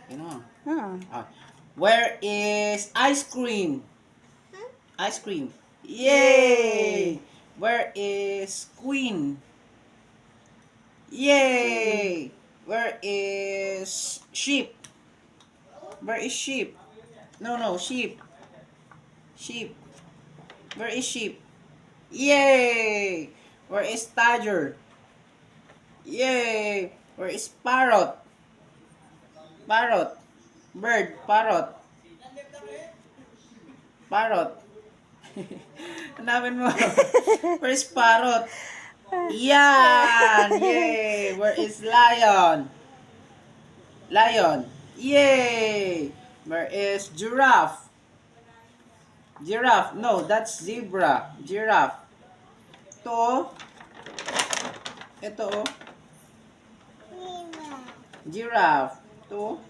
You know. Huh. Where is ice cream? Ice cream. Yay! Where is queen? Yay! Where is sheep? Where is sheep? No, no, sheep. Sheep. Where is sheep? Yay! Where is tiger? Yay! Where is parrot? Parrot. Bird. Parrot. Parrot. Hanapin mo. Where is parrot? Yan! Yay! Where is lion? Lion. Yay! Where is giraffe? Giraffe. No, that's zebra. Giraffe. Ito. Ito. Giraffe. Ito.